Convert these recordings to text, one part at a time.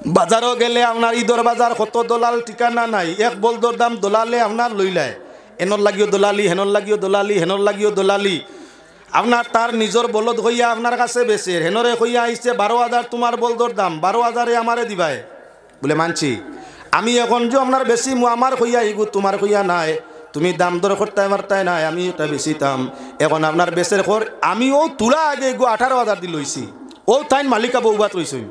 বাজারও গেলে আপনার ঈদর বাজার কত দলাল ঠিকানা নাই, এক বলদর দাম দলালে আপনার লইলায়, এনর লাগিও দলালি, হেনর লাগিও দলালি, হেনর লাগিও দলালি। আপনার তার নিজের বলদ হইয়া আপনার কাছে বেচে, হেনরে হইয়া আইসে 12,000 তোমার বলদর দাম, 12,000 আমারে দিবাই বলে মানছি। আমি এখন যে আপনার বেশি আমার হইয়া ইগু তোমার হইয়া নাই, তুমি দাম দর করতে মারতাই নাই, আমি এটা বেশি দাম এখন আপনার বেচের খর আমিও তুলা আগে ইগু 18,000 দি লইছি। ও তাইন মালিকা বউবাত রইছই,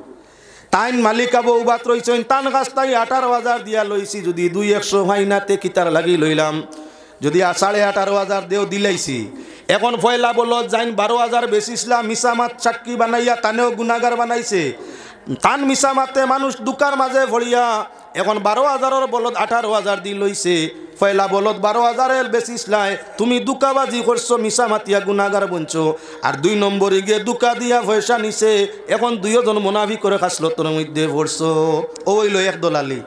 তাইন মালিকা বউবাত রইছই, তান গাছ তাই 18,000 দিয়া লইছি। যদি 200 ভাইনাতে কিতার লাগি লইলাম, যদি 18,500 দেও দিলাইছি। এখন ফয়লা বলো যাইন 12,000 বেচিছিলাম, মিসামাত চাক্কি বানাইয়া তানেও গুনাগার বানাইছে। তান মিসামাতে মানুষ দুকার মাঝে ভরিয়া এখন 12,000 বলদ 18,000 দি লইছে। ফয়লা বলদ 12,000 বেচিসলাই, তুমি দুকাবাজি করছো, মিসামাতিয়া গুনাগার বনছো। আর 2 নম্বরে গিয়ে দুকা দিয়া পয়সা নিছে, এখন 2জন মুনাফি করে খাসলতর মধ্যে পড়ছো। ওইলো এক দলালি।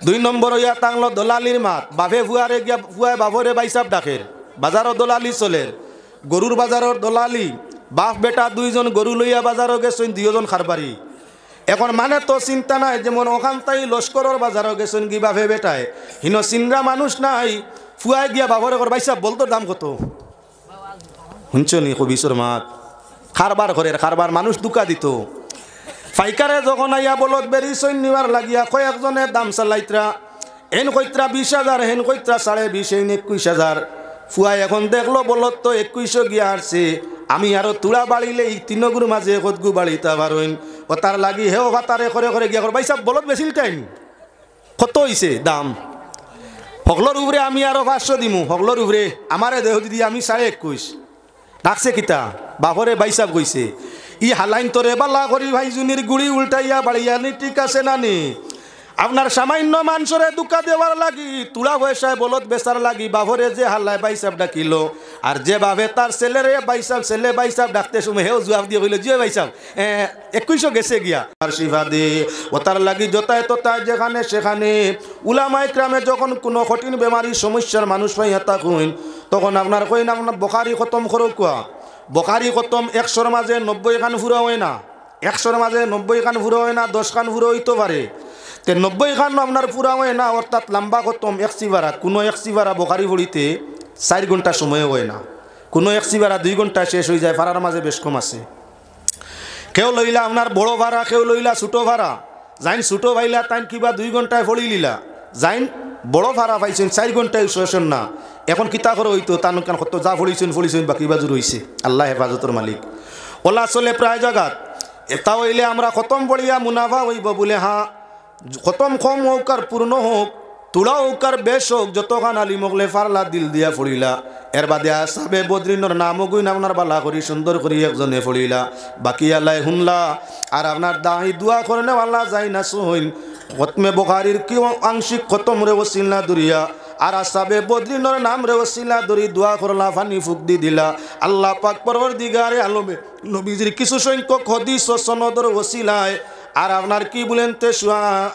2 নম্বর হইয়া টাংলো দলালির মাত, বাপে ফুয়ারে গিয়া ফুয়ায় বাবরে বাইসাব ডাকের, বাজারও দলালি চলে। গরুর বাজারের দলালি, বাপ বেটা 2জন গরু লইয়া বাজারও গেছেন, 2জন খারবারি। এখন মানে তো চিন্তা নাই, যেমন ওখান তাই লস্করের বাজারও গেছেন কি বাপে বেটায়, হিনো চিন্তা মানুষ নাই। ফুয়ায় গিয়া বাবরে কর বাইসাব বলতো দাম কত, শুনছো নি কবিসর মাত, খারবার ঘরের খারবার মানুষ দুকা দিত। ফাইকারে যখন আইয়া বলত বেরিয়েছেন নিবার লাগিয়া কয়েকজনের দাম চালাইত্রা, হেন কইত্রা 20,000, হেন কইত্রা 20,500, হেন 21,000। ফুয়াই এখন দেখলো বলত তো 2100 গিয়া আসছে, আমি আরো তুলা বাড়িলে এই 3 গুর মাঝে কতগু বাড়িতা পারইন। ও তার লাগি হেও ভাতারে করে করে গিয়া ভাই সাহেব বলত বেশিল টাইম কত হইছে দাম, হকলর উপরে আমি আরো 500 দিমু, হকলর উপরে আমারে দেহ দিদি আমি 21.5 ডাকছে কিতা বাপরে বাইসাব কইছে। ই হালাইন তোরে বালা করি ভাই জুনির গুড়ি উল্টাইয়া বাড়িয়া নি, ঠিক আছে না নি? আপনার সামান্য মানুষরে দুকা দেওয়ার লাগি, তুলা পয়সায় বলদ বেচার লাগি বাপরে যে হাল্লায় বাইসাব ডাকিল, আর যে ভাবে তার ছেলেরে বাইসাব, ছেলে বাইসাব ডাকতে সময় হেও জবাব দিয়ে কইল যে বাইসাব 2100 গেছে গিয়া। আর শিফা দে ও তার লাগি যতায় ততায় যেখানে সেখানে উলামায়ে ক্রামে যখন কোনো কঠিন বেমারি সমস্যার মানুষ পাইয়া থাকুন, তখন আপনার কইন আপনার বখারি খতম করো কুয়া। বখারি খতম 100-র মাঝে 90 খান ফুরা হয় না, 100-র মাঝে 90 খান ফুরা হয় না, 10 খান ফুরা হইতে পারে। 90 খান আপনার পুরা হয় না, অর্থাৎ লম্বা খতম 1 সিবারা। কোনো 1 সিবারা বখারি পড়িতে 4 ঘন্টা সময় হয় না, কোনো 1 সিবারা 2 ঘন্টা শেষ হয়ে যায়। ভাড়ার মাঝে বেশ কম আছে। কেউ লইলা আপনার বড় ভাড়া, কেউ লইলা ছোটো ভাড়া। যাইন ছোটো ভাইলা তাইন কিবা 2 ঘন্টায় পড়ি লিলা, যাইন বড় ভাড়া পাইছেন 4 ঘন্টায় শোষণ না। এখন কিতা করে হইতো তান কত যা ফড়িছেন ফড়িছেন বাকি বাজুর হইছে, আল্লাহ হেফাজতর মালিক। ওলা চলে প্রায় জায়গাত। এটা হইলে আমরা খতম পড়িয়া মুনাফা হইব বলে, হ্যাঁ খতম কম হোক আর পূর্ণ হোক, তুলা হোক আর বেশ হোক, যতখান আলি মগলে ফারলা দিল দিয়া ফড়িলা। এর বাদে সাবে বদ্রিনর নামও গুইন আপনার বালা করি সুন্দর করি একজনে ফড়িলা, বাকি আল্লাহ শুনলা। আর আপনার দাহি দোয়া করে আল্লাহ যাই না সইন খতমে বখারির কি আংশিক খতম রে ওসিলা দরিয়া, আর আসাবে বদ্রিনর নাম রে ওসিলা দরি দোয়া করলা, ফানি ফুক দি দিলা। আল্লাহ পাক পরওয়ারদিগারে আলমে নবীজির কিছু সংখ্যক হাদিস ও সনদর ওসিলায়, আর আপনার কি বলেন তে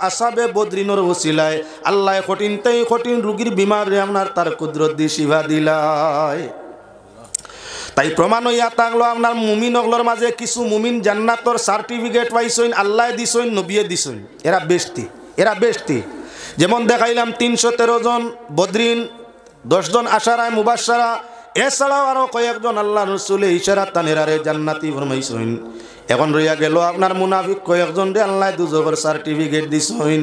আসাবে বদ্রিনর ওসিলায় আল্লাহ কঠিনতেই কঠিন রুগীর বিমার রে আপনার তার কুদরত দি শিবা দিলায়। তাই প্রমাণ হইয়া থাকলো আপনার মুমিন অগলর মাঝে কিছু মুমিন জান্নাতর সার্টিফিকেট পাইছেন, আল্লাহ দিছেন, নবিয়ে দিছেন। এরা বেশতি, এরা বেশতি। যেমন দেখাইলাম 313 জন বদ্রিন, 10 জন আশারায় মুবাশশারা, এছাড়াও আরো কয়েকজন আল্লাহ রসুলে ইশারা তানেরারে জান্নাতি ফরমাইছেন। এখন রইয়া গেল আপনার মুনাফিক কয়েকজন রে আল্লাহ দুজোগের সার্টিফিকেট দিছেন,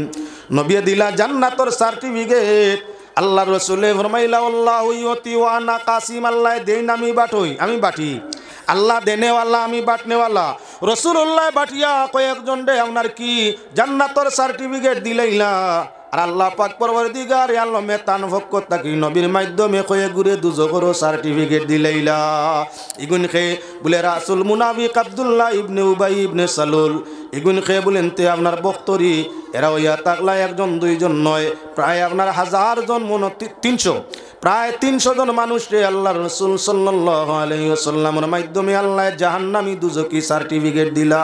নবিয়ে দিলা জান্নাতর সার্টিফিকেট। আল্লাহ রসুলে ফরমাইলা আল্লাহু ইউতি ওয়া আনা কাসিম, আল্লাহ দেন আমি বাটই, আমি বাটি। আল্লাহ দেনেওয়ালা, আমি বাটনেওয়ালা। রসুল্লাহ বাটিয়া কয়েকজন রে আপনার কি জান্নাতর সার্টিফিকেট দিলাইলা। আর আল্লাহ পাক পরওয়ারদিগার আলমে তান ভক্ত তাকি নবীর মাধ্যমে কয়ে ঘুরে দুজোগেরও সার্টিফিকেট দিলাইলা। ইগুন খে বলে রাসুল মুনাফিক আব্দুল্লাহ ইবনে উবাই ইবনে সালুল, ইগুন খে বলেন তে আপনার বক্তরি। এরা হইয়া তাকলা 1 জন 2 জন নয়, প্রায় আপনার 1000 জন, 300, প্রায় 300 জন মানুষ রে আল্লাহ রসুল সাল্লাল্লাহু আলাইহি ওয়াসাল্লামের মাধ্যমে আল্লাহ জাহান্নামী দুজকি সার্টিফিকেট দিলা।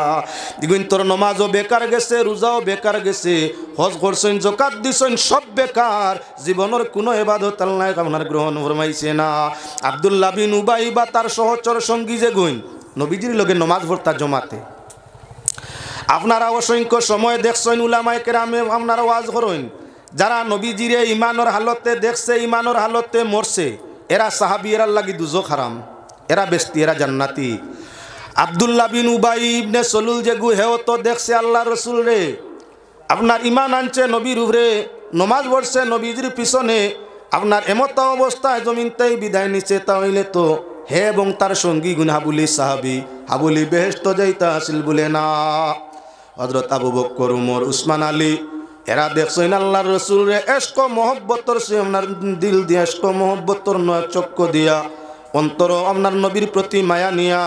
ইগুন তোর নমাজও বেকার গেছে, রোজাও বেকার গেছে, হজ করছেন, যাকাত দিছেন, সব বেকার। জীবনের কোনো ইবাদত আল্লাহ আপনার গ্রহণ ফরমাইছে না। আব্দুল্লাহ বিন উবাই বা তার সহচর সঙ্গী যে গইন নবীজির লগে নমাজ পড়তা জমাতে, আপনারা অসংখ্য সময় দেখছেন উলামায়ে কেরামে আপনারা ওয়াজ করেন যারা নবীজিরে ইমানের হালতে দেখছে ইমানের হালতে মরছে এরা সাহাবী এরার লাগি দুজখ হারাম এরা বেস্তি এরা জান্নাতি আব্দুল্লাহ বিন উবাই ইবনে সলুল যেগু হেও তো দেখছে আল্লাহ রসুল রে আপনার ইমান আনছে নবীর উপরে নমাজ পড়ছে নবীজির পিছনে আপনার এমত অবস্থায় জমিনতেই বিদায় নিচ্ছে তাহলে তো হে এবং তার সঙ্গী গুণ হাবুলি বেহেশত যাইতা আসিল বলে না। হযরত আবু বকর উমর উসমান আলী এরা দেখছেন আল্লাহর রসুল রে এশক মহব্বতর সে আপনার দিল দিয়া এশক মহব্বতর নয় চক্ষ দিয়া অন্তর আপনার নবীর প্রতি মায়া নিয়া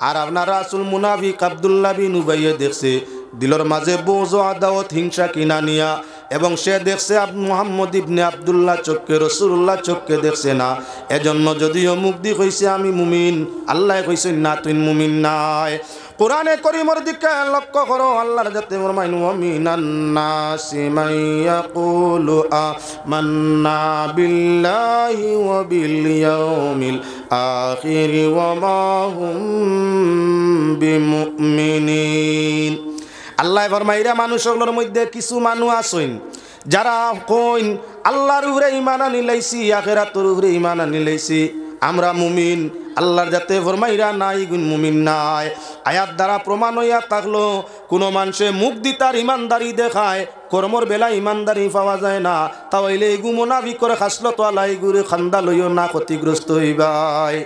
আর আপনার রাসূল মুনাফিক আব্দুল্লাহ বিন উবাইয়ে দেখছে দিলর মাঝে বোঝ আদাওয়াত হিংসা কিনা নিয়া এবং সে দেখছে মুহাম্মদ ইবনে আব্দুল্লাহ চক্কে রাসূলুল্লাহ চক্কে দেখছে না এজন্য যদিও মুক্তি কইছে আমি মুমিন আল্লাহ কইছেন না তুই মুমিন নাই। কোরআনে করিমের দিকে লক্ষ্য করো আল্লাহর যাতে ফরমাইন ওয়া মিনান নাসি মান ইয়াকুলু আমান্না বিল্লাহি ওয়া বিল ইয়াউমিল আখির ওয়া মা হুম বিমুমিনিন। আল্লাহ ফরমাইরা মানুষগুলোর মধ্যে কিছু মানুষ আছেন যারা কইন আল্লাহর উপরে ঈমান আনিলাইছি আখিরাতের উপরে ঈমান আনিলাইছি আমরা মুমিন আল্লাহর যাতে ফরমাইরা নাই গুণ মুমিন নাই। আয়াত দ্বারা প্রমাণ হইয়া থাকলো কোনো মানুষে মুখ দি তার ইমানদারি দেখায় কর্মর বেলা ইমানদারি পাওয়া যায় না তাহলে এগু মুনাফিক করে খাসলো তো আল্লাহ এগুরে খান্দা লইও না ক্ষতিগ্রস্ত হইবাই।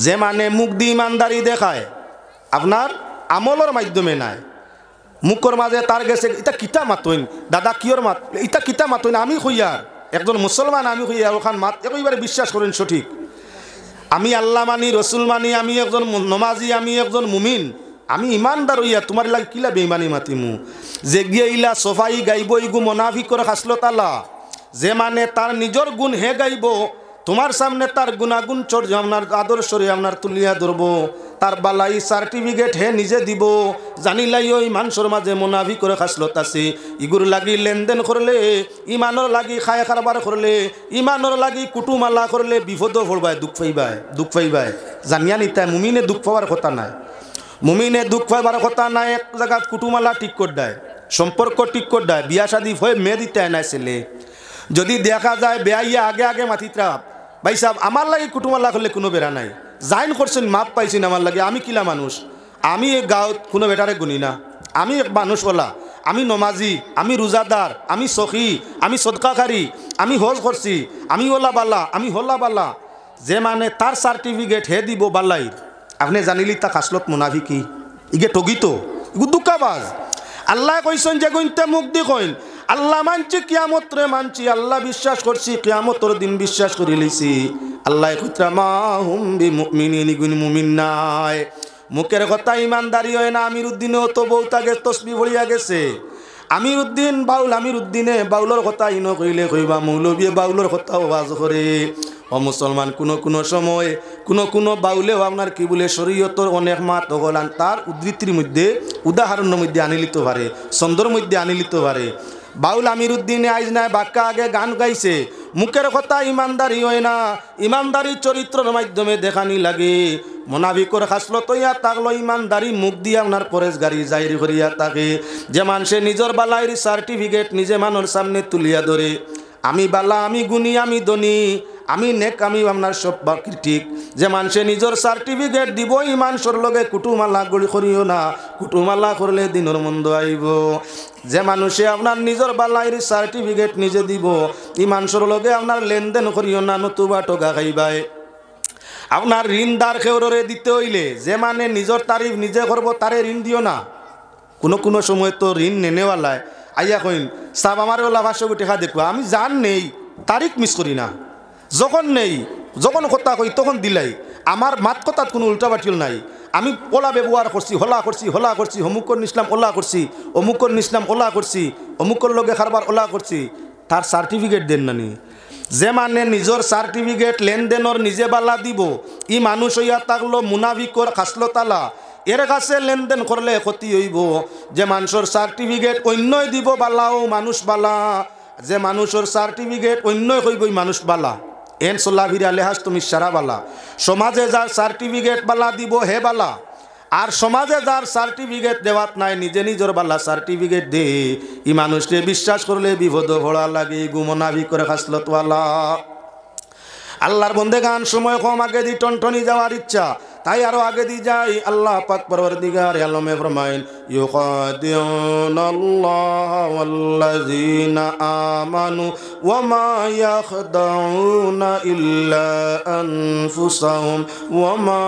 যে মানে মুখ দি ইমানদারি দেখায় আপনার আমলের মাধ্যমে নাই মুখর মাঝে তার গেছে ইটা কিতা মাতইন দাদা কিয়র মাত ইটা কিতা মাতইন আমি কইয়ার একজন মুসলমান আমি কইয়ার ওখান মাত একইবারে বিশ্বাস করেন সঠিক আমি আল্লাহ মানি রসুল মানি আমি একজন নমাজি আমি একজন মুমিন আমি ইমানদার হইয়া তোমার লাগে কিলা বেঈমানি মাতিমু যে গিয়ে ইলা সফাই গাইব ইগু মুনাফিক করে খাসলো তালা যে মানে তার নিজের গুণ হে গাইব তোমার সামনে তার গুণাগুণ চর্য আপনার আদর্শরে আপনার তুলিয়া ধরবো তার বালাই সার্টিফিকেট হে নিজে দিব জানিলাই ওই মানুষের মাঝে মুনাফিক করে খাসলত আছে ইগুর লাগি লেনদেন করলে ইমানর লাগি খায় কারবার করলে ইমানর লাগি কুটুমালা করলে বিপদ পড়বায় দুঃখ পাইবাই জানিয়া নিতাই মুমিনে দুঃখ পাওয়ার কথা নাই মুমিনে দুঃখ পাইবার কথা নাই এক জায়গা কুটুমালা ঠিক করে দেয় সম্পর্ক ঠিক করে দেয় বিয়া শাদী হয়ে মেয়ে দিতে নাই ছেলে যদি দেখা যায় বেয়াইয়া আগে আগে মাতিত্রা ভাই সাহেব আমার লাগে কুটুমাল্লা করলে কোনো বেড়া নাই জাইন করছেন মাপ পাইছেন আমার লাগে আমি কিলা মানুষ আমি গাঁৱত কোনো বেটারে গুনি না আমি এক মানুষ ওলা আমি নমাজি আমি রোজাদার আমি সখী আমি সদকাকারী আমি হজ করছি আমি ওলা বালা আমি হল্লা বালা যে মানে তার সার্টিফিকেট হে দিব বালাই আপনি জানিলি তা খাসলত মুনাফিকি ইগে ঠগিত ইগু দুঃখাবাজ আল্লাহ কইছেন যে গইতে মুখ দি কইন আল্লাহ মানছি কিয়ামত রে মানছি আল্লাহ বিশ্বাস করছি কিয়ামতর দিন বিশ্বাস করে লইছি আল্লাহ কইতা মা হুম বিমুমিনিন ইগুন মুমিন নাই মুখের কথা ইমানদারি হয় না আমিরউদ্দিনও তো বহুতাগে তসবিহ বলিয়া গেছে আমিরউদ্দিন বাউল আমিরউদ্দিনে বাউলর কথা ইন কইলে কইবা মৌলবী বাউলর কথা ওয়াজ করে ও মুসলমান কোনো সময় কোনো বাউলেও আপনার কি বলে শরীয়তর অনেক মাত হলান তার উদ্ধৃতির মধ্যে উদাহরণের মধ্যে আনি লিতে পারে ছন্দর মধ্যে আনি লিতে পারে বাউল আমিরউদ্দিনে আইজ নাই বাক্কা আগে গান গাইছে মুখের কথা ইমানদারি হয় না ইমানদারি চরিত্রের মাধ্যমে দেখানি লাগে মুনাফিকর খাসলত হইয়া থাকলো ইমানদারি মুখ দিয়ে আপনার পরেশগারি জাহির করিয়া থাকে যে মানুষে নিজের বালাইর সার্টিফিকেট নিজে মানুষ সামনে তুলিয়া ধরে আমি বালা আমি গুণী আমি ধনী আমি নেক আমি আপনার সব বাকি ঠিক যে মানুষে নিজের সার্টিফিকেট দিব এই মানুষের লগে কুটুমালা গড়ি করিও না কুটুমালা করলে দিনের মন্দ আইব যে মানুষে আপনার নিজের বালাইর সার্টিফিকেট নিজে দিব এই মানুষের লগে আপনার লেনদেন করিও না নতুবা টোকা খাইবাই আপনার ঋণদার খেউরে দিতে হইলে যে মানে নিজের তারিফ নিজে করবো তারে ঋণ দিও না কোনো সময় তো ঋণ নেনেওয়ালায় আইয়া কইন সাব আমার ওলা 500 কোটি টাকা দেখবা আমি জান নেই তারিখ মিস করি না যখন নেই যখন কথা কই তখন দিলাই আমার মাত কথাত কোনো উল্টাপাটিল নাই আমি ওলা ব্যবহার করছি হলা করছি অমুকর নিসলাম ওলা করছি অমুকর নিসলাম ওলা করছি অমুকর লগে খারবার ওলা করছি তার সার্টিফিকেট দেন নানি যে মানে নিজের সার্টিফিকেট লেনদেনের নিজে বালা দিব ই মানুষ হইয়া থাকলো মুনাফিকর খাসলো তালা এর কাছে লেনদেন করলে ক্ষতি হইব যে মানুষের সার্টিফিকেট অন্যই দিব বালাও মানুষ বালা যে মানুষের সার্টিফিকেট অন্যই হইব মানুষ বালা এন চলা ভিড়া লেহাজ তুমি সারা বালা সমাজে যার সার্টিফিকেট বালা দিব হে বালা আর সমাজে যার সার্টিফিকেট দেওয়াত নাই নিজে নিজের বালা সার্টিফিকেট দে ই মানুষকে বিশ্বাস করলে বিপদ ভরা লাগে গুমনাভি করে খাসলতওয়ালা আল্লাহর বন্দে গান সময় কম আগে দি টনটনি যাওয়ার ইচ্ছা তাই আরো আগে দি যাই আল্লাহ পাক পরওয়ারদিগার আলমে ফরমাইন ইউখাদিউনাল্লাহ ওয়াল্লাযিনা আমানু ওয়া মা ইয়াখদাউনা ইল্লা আনফুসাহুম ওয়া মা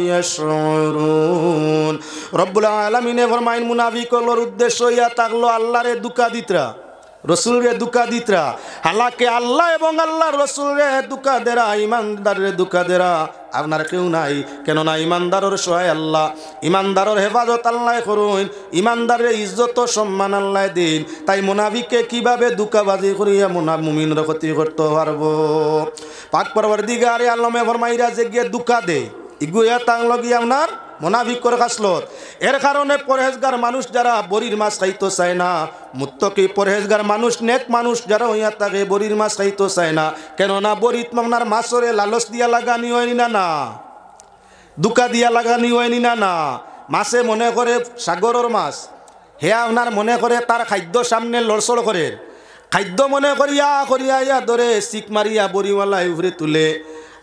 ইয়াশউরুন রব্বুল আলামিন ফরমাইন মুনাফিকদের উদ্দেশ্য ইয়া থাকলো আল্লাহরে দুকা দিতরা রসুলরে দুকা দিতরা হালাকে আল্লাহ এবং আল্লাহর রসুলরে দুকা দেরা ইমানদারের দুকা দেরা আপনার কেউ নাই কেননা ইমানদারের সহায় আল্লাহ ইমানদারের হেফাজত আল্লাহ করুন ইমানদারের ইজ্জত সম্মান আল্লাহ দিন তাই মুনাফিককে কিভাবে দুকাবাজি করিয়া মুমিনের ক্ষতি করতে পারবো পাক পরওয়ারদিগার আলমে ফরমাইরা যে গিয়ে দুকা দে ইগুয়া তাংল গিয়ে আপনার মুনাফিক করে খাসলত এর কারণে পরহেজগার মানুষ যারা বরির মাছ খাইতে চায় না মুত্তকি পরহেজগার মানুষ নেক মানুষ যারা হইয়া থাকে বরির মাছ খাইতে চায় না কেননা বরিত আপনার মাছরে লালচ দিয়া লাগানি হয়নি না দুকা দিয়া লাগানি হয়নি না মাছে মনে করে সাগরের মাছ হে আপনার মনে করে তার খাদ্য সামনে লড়সড় করে খাদ্য মনে করিয়া করিয়া ইয়া ধরে চিক মারিয়া বরিওয়ালা উভরে তুলে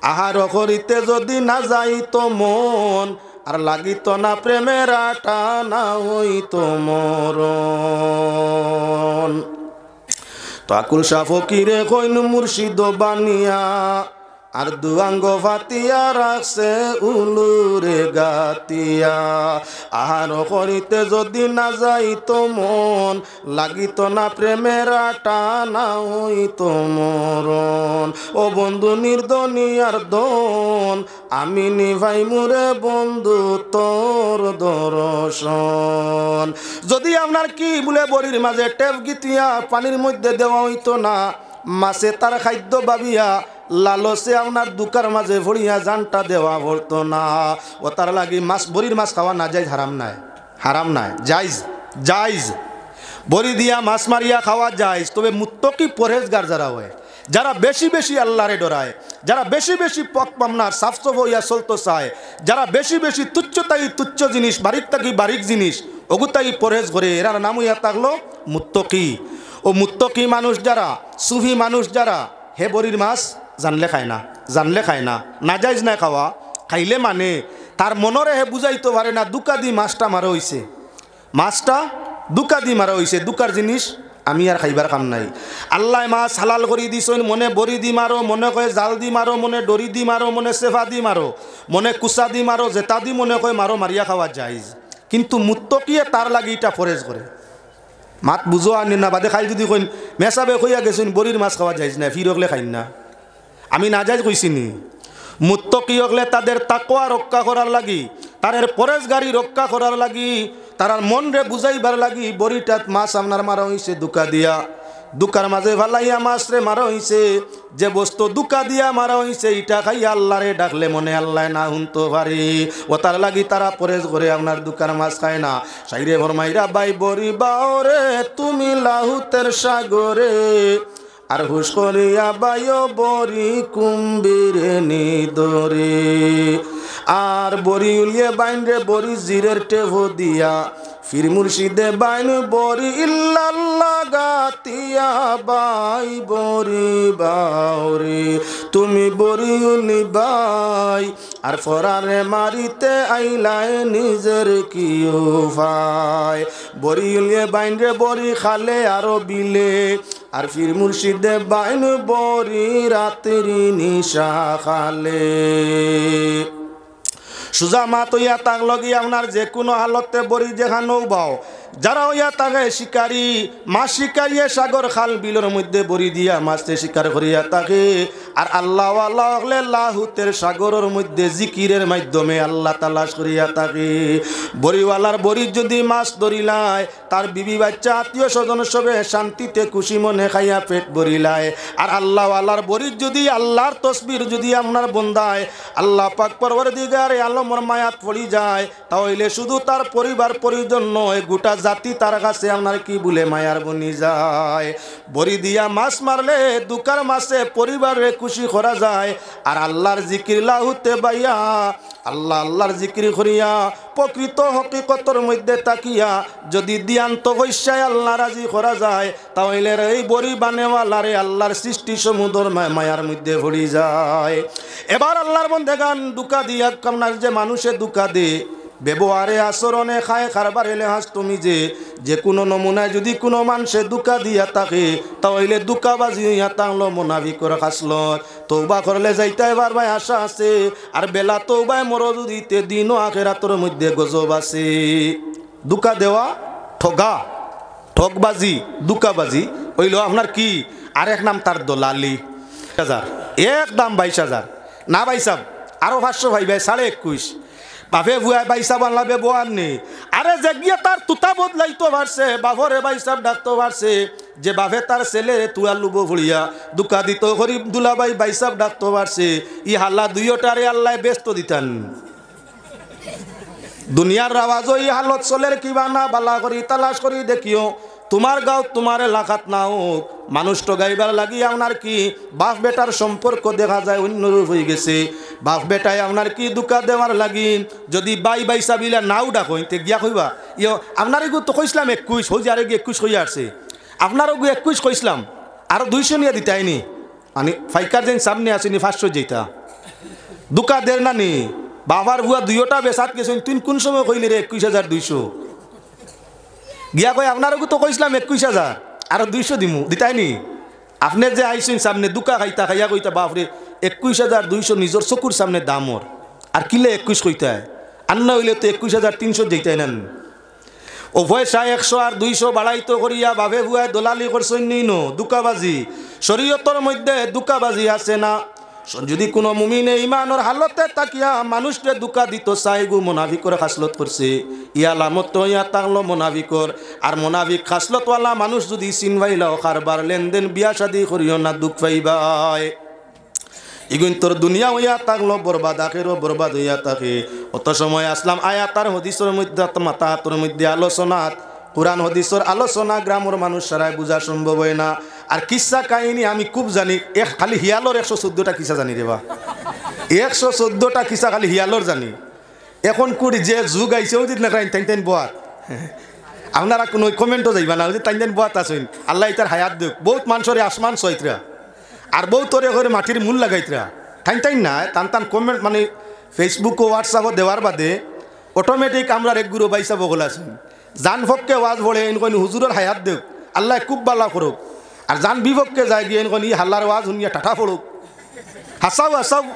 আহার করিতে যদি না যাইতো মন আর লাগিত না প্রেমের আটা না হইতো মরণ তো আকুল শাহ ফকিরে কইন মুর্শিদ বানিয়া আর দুয়াঙ্গ ফাতিয়া রাখছে উলুরে গাতিয়া আহার করিতে যদি না যাইতো মন লাগিত না প্রেমের আটা না হইতো মরণ ও বন্ধু নির্দনিয়ার দন আমি নিভাই মুরে বন্ধু তোর দর্শন যদি আপনার কি বলে বড়ির মাঝে টেপ গিতিয়া পানির মধ্যে দেওয়া হইতো না মাছে তার খাদ্য ভাবিয়া লালসে আপনার দুকার মাঝে ভরিয়া জানটা দেওয়া পড়তো না ও তার লাগি মাছ বড়ির মাছ খাওয়া না যাইজ হারাম নাই যাইজ যাইজ বড়ি দিয়া মাছ মারিয়া খাওয়া যাইজ তবে মুত্তকি পরহেজগার যারা হয় যারা বেশি বেশি আল্লাহরে ডরায় যারা বেশি বেশি পক পামনার সাফসফ হইয়া চলতে চায় যারা বেশি বেশি তুচ্ছতাই তুচ্ছ জিনিস বারিক থাকি বারিক জিনিস অগুতাই পরহেজ করে এরার নাম হইয়া থাকলো মুত্তকি ও মুত্তকি মানুষ যারা সুফি মানুষ যারা হে বড়ির মাছ জানলে খায় না নাজাইজ না খাওয়া খাইলে মানে তার মনরে হে বুঝাইতে পারে না দুকা দি মাছটা মারা হইছে মাছটা দুকা দি মারা হইছে দুকার জিনিস আমি আর খাইবার কাম নাই আল্লাহ মাছ হালাল করে দিছেন মনে বড়ি দি মারো মনে কয় জাল দি মারো মনে ডরি দি মারো মনে সেফা দি মারো মনে কুচা দি মারো জেতা দি মনে কয় মারো মারিয়া খাওয়া যাইজ কিন্তু মুত্তকিয়ে তার লাগি এটা ফরেজ করে মাত বুঝো আনি না বাদে খাই যদি কইন মেসাবে কইয়া গেছেন বড়ির মাছ খাওয়া যাইজ না ফিরকলে খাইন না আমি না যাই কইছিনি মুত্তকি হকলে তাদের তাকওয়া রক্ষা করার লাগি তাদের পরেশগারি রক্ষা করার লাগি তারার মন রে বুঝাইবার লাগি বড়িটাত মাছ আপনার মারা হইছে দুকা দিয়া দুকার মাঝে ভালাইয়া মাছ রে মারা হইছে যে বস্তু দুকা দিয়া মারা হইছে ইটা খাইয়া আল্লাহরে ডাকলে মনে আল্লাহ না শুনতে পারে ও তার লাগি তারা পরেশ করে আপনার দুকার মাছ খায় না সাইরে ভরমাইরা বাই বড়ি বাওরে তুমি লাহুতের সাগরে আর হুশ করিয়া বায়ো বড়ি কুম্বীরে নিদরে আর বড়ি উলিয়ে বাইন রে বড়ি জিরের টেভো দিয়া ফির মুর্শিদে বাইন বড়ি ইল্লাল্লাহ গাতিয়া বাই বড়ি বাউরে তুমি বড়ি উলি বাই আর ফরারে মারিতে আইলায় নিজের কি উপায় বড়ি উলিয়ে বাইন রে বড়ি খালে আরো বিলে আর ফির মুর্শিদে বাইন বড়ি রাত্রি নিশা খালে সুজা মাত হইয়া তাক লগি আপনার যে কোনো হালতে বড়ি যেখানেও বাও যারা হইয়া থাকে শিকারী মাছ শিকারিয়ে সাগর খাল বিলের মধ্যে বড়ি দিয়া মাছতে শিকার করিয়া থাকে আর আল্লাহ আল্লাহ হলে লাহুতের সাগরের মধ্যে জিকিরের মাধ্যমে আল্লাহ তালাশ করিয়া থাকে বড়িওয়ালার বড়ির যদি মাছ ধরিলায় তার বিবি বাচ্চা আত্মীয় স্বজন সবে শান্তিতে খুশি মনে খাইয়া পেট ভরিলায় আর আল্লাহ আল্লাহর বড়ির যদি আল্লাহর তসবির যদি আপনার বন্দায় আল্লাহ পাক পরওয়ারদিগারে আলমর মায়াত পড়ি যায় তাহলে শুধু তার পরিবার পরিজন নয় গোটা জাতি তার কাছে আপনার কি বলে মায়ার বনি যায় বড়ি দিয়া মাছ মারলে দুকার মাছে পরিবারে খুশি করা যায় আর আল্লাহর জিকির লাহুতে বাইয়া আল্লাহর জিকির করিয়া প্রকৃত হকিকতর মধ্যে তাকিয়া যদি দিয়ান্ত হইসায় আল্লাহ রাজি করা যায় তাহলে এই বড়ি বানেওয়ালারে আল্লাহর সৃষ্টি সমুদ্র মায়ার মধ্যে ভরি যায়। এবার আল্লাহর বন্দেগান দুকা দিয়া আপনার যে মানুষে দুকা দে ব্যবহারে আচরণে খায় কারবারে লেহাজ তুমি যে কোনো নমুনায় যদি কোনো মানুষে দুকা দিয়া থাকে তাহলে দুকাবাজি হইয়া তাংলো মোনাফিকর খাসলত তওবা করলে যাইতে এবার ভাই আশা আছে আর বেলা তওবায় মরদিতে দিন ও আখিরাতের মধ্যে গজব আছে। দুকা দেওয়া ঠগা ঠকবাজি দুকাবাজি হইল আপনার কি আরেক নাম তার দলালি। 20,000 এক দাম 22,000 না ভাই সাহেব আরো 500 ভাই ভাই 21,500 বাপে ভুয়াই বাইসা বাংলা ব্যবহার নেই। আরে যে গিয়ে তার তুতা বদলাইতে পারছে বাপরে বাইসাব ডাকতে পারছে যে বাপে তার ছেলে তুয়া লুবো ভুড়িয়া দুকা দিত গরিব দুলাবাই বাইসাব ডাকতে পারছে ই হাল্লা দুইটারে আল্লাহ ব্যস্ত দিতেন। দুনিয়ার রাওয়াজও ই হালত চলের কিবা না বালা করি তালাশ করি দেখিও তোমার গাঁও তোমার এলাকাত না হোক মানুষ তো গাইবার লাগি আপনার কি বাপ বেটার সম্পর্ক দেখা যায় অন্যরূপ হয়ে গেছে। বাপ বেটায় আপনার কি দুকা দেওয়ার লাগি যদি বাই সাবিলা নাও ডাকো তে গিয়া কইবা ইয় আপনার গু তো কইসলাম 21 হয়ে যারে গিয়ে 21 হয়ে আসছে আপনারও গু 21 কইসলাম আরো 200 নিয়ে দিতে আইনি মানে ফাইকার যেন সামনে আসেনি 500 যেটা দুকা দের না নি বাবার বুয়া দুইটা বেসাত গেছেন তুই কোন সময় কইলি রে 21,200 গিয়া কই আপনারও তো কইসলাম 21,000 আরো 200 দিমু দিতাইনি আপনি যে আইসেন সামনে দুকা খাইতা খাইয়া কইতা বাপরে 21,200 নিজের চকুর সামনে দামর আর কিলে 21 কইতা আর না হইলে তো 21,300 যেতাই নেন ও পয়সা 100 আর 200 বাড়াইতো করিয়া বাপে বুয়ায় দলালি করছেন নিন দুকাবাজি শরীয়তর মধ্যে দুকাবাজি আছে না। যদি কোনো মুমিনে ইমানের হালতে তাকিয়া মানুষকে দুকা দিত চাইগু মোনাফিকর খাসলত করছে ইয়া লামত ইয়া তাংলো মোনাফিকর আর মোনাফিক খাসলতওয়ালা মানুষ যদি চিনবাইলাও কারবার লেনদেন বিয়া শাদি করিও না দুঃখ পাইবাই ইগুন তোর দুনিয়া হইয়া তাকলো বরবাদ আখেরও বরবাদ হইয়া থাকে। অত সময় আসলাম আয়াতার হদিসের মধ্যে মাতাহাতের মধ্যে আলোচনাত কুরআন হদিসের আলোচনা গ্রামের মানুষ সারাই বোঝা সম্ভব হয় না। আর কিসা কাহিনী আমি খুব জানি খালি হিয়ালোর 114টা কিসা জানি রে বা 114টা কিসা খালি হিয়ালোর জানি। এখন কুড়ি যে যুগ আইছে ওই দিন না টাইন বোয়াত আপনারা কোনো কমেন্টও যাইবা না ওই টাইন বোয়াত আছেন আল্লাহ তার হায়াত দেখ বহুত মানুষের আসমান সৈত্রা আর বউ তোরে করে মাটির মূল লাগাইতরা টাইন না টান কমেন্ট মানে ফেসবুক ও হোয়াটসঅ্যাপও দেওয়ার বাদে অটোমেটিক আমরা এক গুরু বাইসা বগল আছেন জান ফককে ওয়াজ বলে এনকনি হুজুরের হায়াত দেখ আল্লাহ খুব বালা করুক আর জান বিভককে যায় গিয়ে এনকনি হাল্লার ওয়াজ শুনিয়া টাটা পড়ুক হাসাও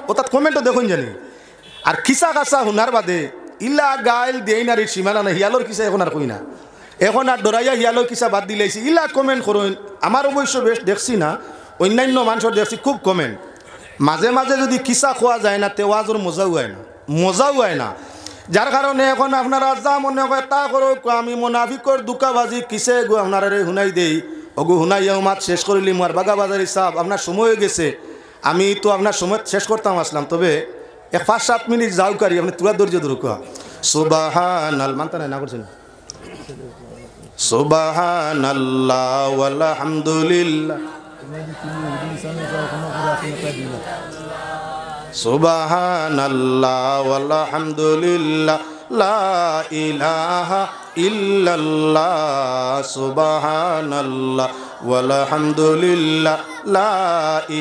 ও তার কমেন্টও দেখুন জানি। আর খিসা খাসা শুনার বাদে ইলা গাইল দেই না রে সীমানা না হিয়ালোর কিসা এখন আর কই না এখন আর ডরাইয়া হিয়ালোর কিসা বাদ দিলাইছি ইলা কমেন্ট করুন আমার অবশ্য বেশ দেখছি না অন্যান্য মানুষের দেখছি খুব কমেন্ট মাঝে মাঝে যদি কিসা খোয়া যায় না তেওয়াজের মজাও হয় না যার কারণে এখন আপনারা যা মনে হয় তা করো আমি মোনাফিকর দুকাবাজি কিসে গো আপনারা শুনাই দেই অগু শুনাইয়া মাত শেষ করিলি মার বাগাবাজারি সাহেব আপনার সময় হয়ে গেছে আমি তো আপনার সময় শেষ করতাম আসলাম তবে 5-7 মিনিট যাও কারি আপনি তুলা ধৈর্য ধরুকা সুবহানাল মানতা না করছেন সুবহানাল্লাহ ওয়ালহামদুলিল্লাহ সুবহানাল্লাহ ওয়ালহামদুলিল্লাহ লা ইলাহা ইল্লাল্লাহ সুবহানাল্লাহ ওয়ালহামদুলিল্লাহ লা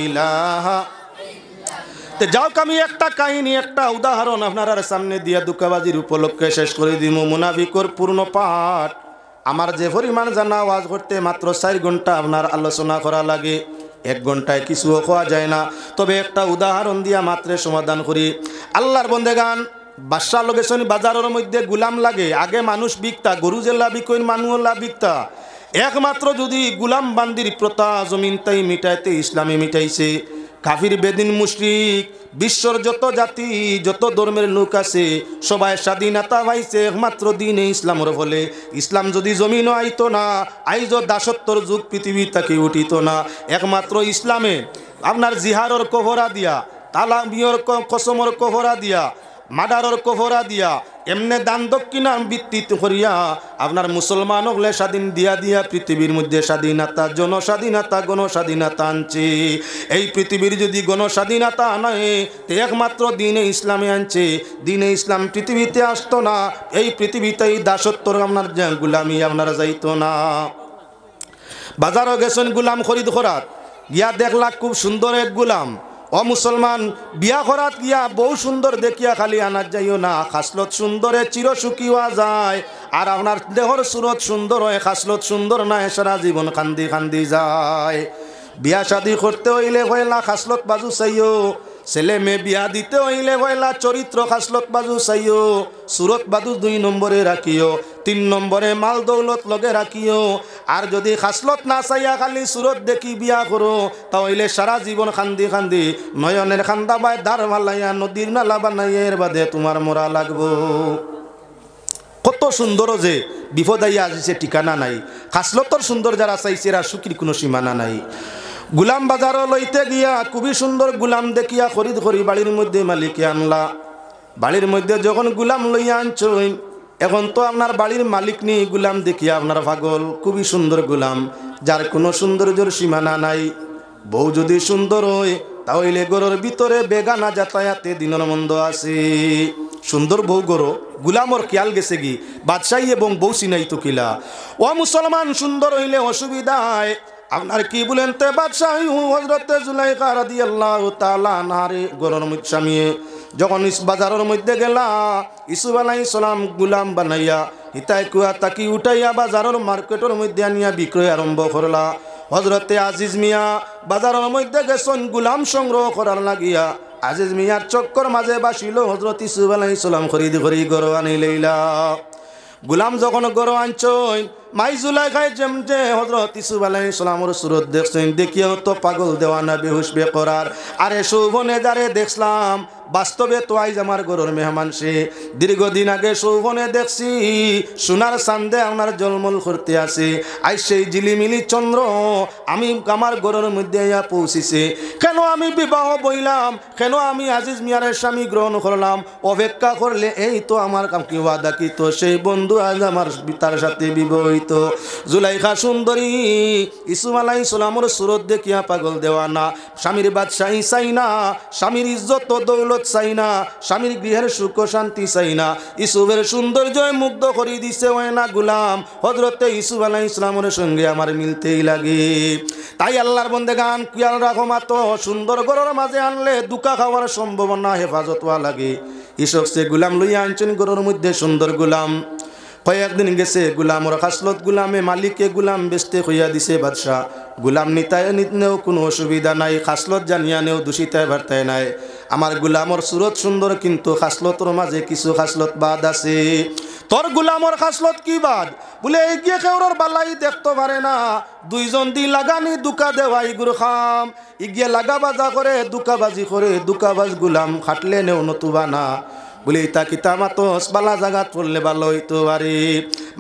ইলাহা। তো যাও আমি একটা কাহিনী একটা উদাহরণ আপনার সামনে দিয়া দুকাবাজির উপলক্ষে শেষ করে দিমু। মুনাফিকর পূর্ণ পাঠ আমার যে পরিমাণ জানা ওয়াজ করতে মাত্র 4 ঘন্টা আপনার আলোচনা করা লাগে, 1 ঘন্টায় কিছুও খাওয়া যায় না। তবে একটা উদাহরণ দিয়া মাত্র সমাধান করি। আল্লাহর বন্দেগান বাদশাহ লোকেশন বাজারের মধ্যে গুলাম লাগে, আগে মানুষ বিকতা, গরু জেলা বিকইন মানুষলা বিকতা। একমাত্র যদি গুলাম বান্দির প্রথা জমিন তাই মিটাইতে ইসলামে মিটাইছে। কাফির বেদিন মুশরিক বিশ্বর যত জাতি যত ধর্মের লোক আছে সবাই স্বাধীনতা পাইছে একমাত্র দিনে ইসলামের ফলে। ইসলাম যদি জমিনও আইতো না, আইজ দাসত্বর যুগ পৃথিবী তাকে উঠিত না। একমাত্র ইসলামে আপনার জিহারর কহরা দিয়া, তালামিয়র কসমর কহরা দিয়া, মার্ডারর কফরা দিয়া এমনে দান দক্ষিণা ভিত্তিতে করিয়া আপনার মুসলমান হলে স্বাধীন দিয়া দিয়া পৃথিবীর মধ্যে স্বাধীনতা জনস্বাধীনতা গণস্বাধীনতা আনছে। এই পৃথিবীর যদি গণস্বাধীনতা আনে তো একমাত্র দিনে ইসলামে আনছে। দিনে ইসলাম পৃথিবীতে আসতো না, এই পৃথিবীতেই দাসত্বর আপনার গুলামি আপনারা যাইতো না। বাজারও গেছেন গুলাম খরিদ করাত গিয়া দেখলা খুব সুন্দর এক গুলাম। ও মুসলমান, বিয়া করাত গিয়া বহু সুন্দর দেখিয়া খালি আনার যাইও না, খাসলত সুন্দরে চির সুখিওয়া যায়। আর আপনার দেহর সুরত সুন্দর হয়, খাসলত সুন্দর না, সারা জীবন কান্দি কান্দি যায়। বিয়া শাদি করতে হইলে হইলা খাসলত বাজু চাইও, ছেলে মেয়ে বিয়া দিতে হইলে হইলা চরিত্র খাসলত বাজু চাইও, সুরত বাজু 2 নম্বরে রাখিও, 3 নম্বরে মাল দৌলত লগে রাখিও। আর যদি খাসলত না চাইয়া খালি সুরত দেখি বিয়া করো তাহলে সারা জীবন খান্দি খান্দি নয়নের খান্দা বাই দার ভালাইয়া নদীর নালা বানাইয়ের বাদে তোমার মরা লাগবো। কত সুন্দর যে বিপদ আইয়া আসছে ঠিকানা নাই। খাসলতর সুন্দর যারা চাইছে এরা সুখীর কোনো সীমানা নাই। গুলাম বাজারও লইতে গিয়া খুবই সুন্দর গুলাম দেখিয়া খরিদ করি বাড়ির মধ্যে মালিকে আনলা। বাড়ির মধ্যে যখন গুলাম লইয়া আনছই, এখন তো আপনার বাড়ির মালিক নেই, গুলাম দেখিয়া আপনার পাগল। খুবই সুন্দর গুলাম, যার কোনো সৌন্দর্যের সীমানা নাই। বউ যদি সুন্দর হয় তাহলে গরুর ভিতরে বেগানা যাতায়াতে দিনের মন্দ আছে। সুন্দর বউ গরো গুলামর খেয়াল গেছে কি বাদশাহী এবং বউ চিনাই তো কিলা। ও মুসলমান, সুন্দর হইলে অসুবিধায় আপনার কি বলেন তে বাদশাহী হযরতে জুলাইখা রাদিয়াল্লাহু তাআলা আনহারে গরুর স্বামী যখন বাজারের মধ্যে গেলা, ইসুফ আলাইহিস সালাম গুলাম বানাইয়া হিতাই কুয়া তাকি উঠাইয়া বাজারের মার্কেটের মধ্যে আনিয়া বিক্রয় আরম্ভ করলা। হযরতে আজিজ মিয়া বাজারের মধ্যে গেছেন গুলাম সংগ্রহ করার লাগিয়া। আজিজ মিয়ার চক্কর মাঝে বাসিল হযরত ইসুফ আলাইহিস সালাম খরিদ করি গরু আনি লইলা। গুলাম যখন গরু আনছই, মাই জুলাইখায় যেমতে হযরত ইসুফ আলাইহিস সালামের সুরত দেখছেন, দেখিয়াও তো পাগল দেওয়ানা বেহুশ বেকরার। আরে শোভনে যারে দেখলাম বাস্তবে তো আইজ আমার গরুর মেহমান সে। দীর্ঘদিন আগে শোভনে দেখছি সোনার চান্দে আমার জলমল করতে আছে, আজ সেই জিলিমিলি চন্দ্র আমি আমার গরুর মধ্যে ইয়া পৌঁছিছে। কেন আমি বিবাহ বইলাম, কেন আমি আজিজ মিয়ারের স্বামী গ্রহণ করলাম, অপেক্ষা করলে এই তো আমার কি ওয়াদা কি তো সেই বন্ধু আজ আমার তার সাথে বিবাহিত। জুলাইখা সুন্দরী ইসুফ আলাইহিস সালামের সুরত দেখিয়া পাগল দেওয়ানা। স্বামীর বাদশাহী চাই না, স্বামীর ইজ্জত দৌলত চাই না, স্বামীর গৃহের সুখ শান্তি চাই না। ইসুফের সৌন্দর্য মুগ্ধ করে দিছে হয় না গুলাম, হযরতে ইসুফ আলাইহিস সালামের সঙ্গে আমার মিলতেই লাগে। তাই আল্লাহর বন্দেগান খেয়াল রাখো, মাত্র সুন্দর গরুর মাঝে আনলে দুকা খাওয়ার সম্ভাবনা হেফাজত হওয়া লাগে। ইসব সে গুলাম লইয়া আনছেন গরুর মধ্যে সুন্দর গুলাম। কয়েকদিন গেছে গুলামর খাসলত গুলামে মালিকে গুলাম বেচতে হইয়া দিছে বাদশাহ। গুলাম নিতায় নিতনেও কোনো অসুবিধা নাই, খাসলত জানিয়া নেও দূষিতায় বার্তায় নাই। আমার গুলামর সুরত সুন্দর কিন্তু খাসলতর মাঝে কিছু খাসলত বাদ আছে। তোর গুলামর খাসলত কি বাদ? বলে এগিয়ে কেউর বালাই দেখতে পারে না, দুইজন দি লাগানি দুকা দেওয়াই গুরু খাম। ইগিয়ে লাগা বাজা করে দুকাবাজি করে, দুকাবাজ গুলাম খাটলে নেও নতুবা না। বলে ইতা কিতা মাতো বালা জাগাত পড়লে ভালো হইতো পারে।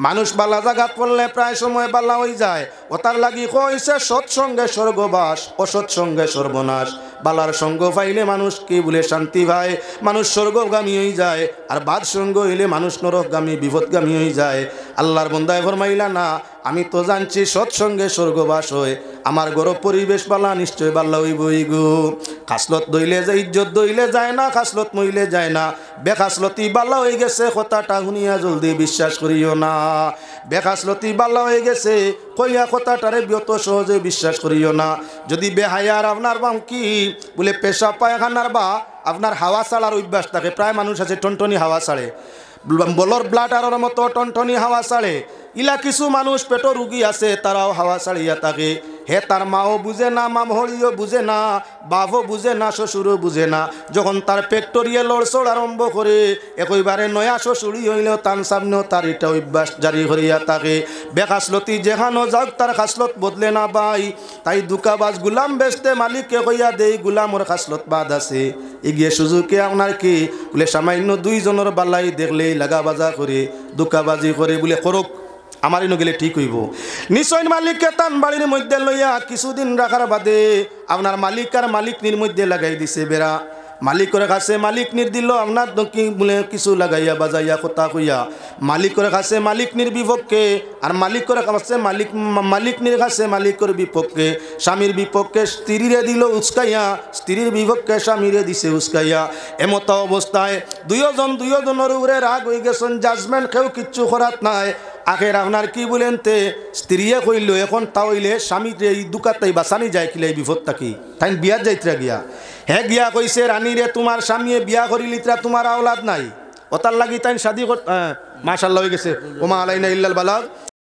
মানুষ বালা জাগাত পড়লে প্রায় সময় বালা হয়ে যায়। ওতার লাগি কইছে সৎসঙ্গে স্বর্গবাস, অসৎসঙ্গে সর্বনাশ। বালার সঙ্গ পাইলে মানুষ কি বলে শান্তি পায়, মানুষ স্বর্গগামী হয়ে যায়। আর বাদ সঙ্গ হইলে মানুষ নরকগামী বিপদগামী হয়ে যায়। আল্লাহর বন্দায় ফরমাইলা না, আমি তো জানছি সৎসঙ্গে স্বর্গবাস হয়। আমার ঘর পরিবেশ বালা নিশ্চয় বাল্লা হইবই গো। খাসলত দইলে যায় ইজ্জত দইলে যায় না, খাসলত মইলে যায় না। বেখাসলতি বালা হয়ে গেছে কথাটা শুনিয়া জলদি বিশ্বাস করিও না। বেখাসলতি বালা হয়ে গেছে কইয়া কথাটারে বিয়ত সহজে বিশ্বাস করিও না। যদি বেহায়ার আপনার বাম কি বলে পেশা পায়খানার বা আপনার হাওয়া ছাড়ার অভ্যাস থাকে, প্রায় মানুষ আছে টনটনি হাওয়া ছাড়ে, বলর ব্লাডারের মতো টনটনি হাওয়া ছাড়ে। ইলা কিছু মানুষ পেটো রুগী আছে, তারাও হাওয়া ছাড়িয়া থাকে। হে তার মাও বুঝে না, মামহরিও বুঝে না, বাপও বুঝে না, শ্বশুরও বুঝে না। যখন তার ফ্যাক্টরিয়ে লড়ছড় আরম্ভ করে একইবারে নয়া শ্বশুরি হইলেও তার সামনেও তার এটা অভ্যাস জারি করিয়া থাকে। বেখাসলতি যেখানো যাক তার খাসলত বদলে না ভাই। তাই দুকাবাজ গুলাম বেচতে মালিককে কইয়া দেই গুলামর খাসলত বাদ আছে। এগিয়ে সুযোগে আপনার কি বলে সামান্য দুইজনের বালাই দেখলেই লাগা বাজা করে দুকাবাজি করে বলে করুক, আমার ইনো গেলে ঠিক হইব। নিশ্চয় মালিককে তান বাড়ির মধ্যে লইয়া কিছুদিন রাখার বাদে আপনার মালিক আর মালিকনির মধ্যে লাগাই দিছে বেড়া। মালিকের কাছে মালিক নির দিল আপনার কি বলে কিছু লাগাইয়া বাজাইয়া কথা কইয়া মালিকের কাছে মালিক নির বিপক্ষে আর মালিকের কাছে মালিক নির কাছে মালিকের বিপক্ষে স্বামীর বিপক্ষে স্ত্রীরে দিল উস্কাইয়া স্ত্রীর বিপক্ষে স্বামীরে দিছে উস্কাইয়া এমত অবস্থায় দুইজনের উপরে রাগ হয়ে গেছেন জাজমেন্ট কেউ কিচ্ছু করাত নাই আখের আপনার কি বলেন তে স্ত্রীয়ে কইল এখন তাইলে স্বামীর এই দুকাতাই বাঁচানি যায় কিলে এই বিপদটা কি তাই বিয়াত যাইতরা গিয়া হে গিয়া কইছে রানী রে তোমার স্বামীয়ে বিয়া করিলিতরা তোমার আওলাদ নাই ওতার লাগি তাই শাদি মাশাআল্লাহ হয়ে গেছে ওমা আলাইনা ইল্লাল বালাগ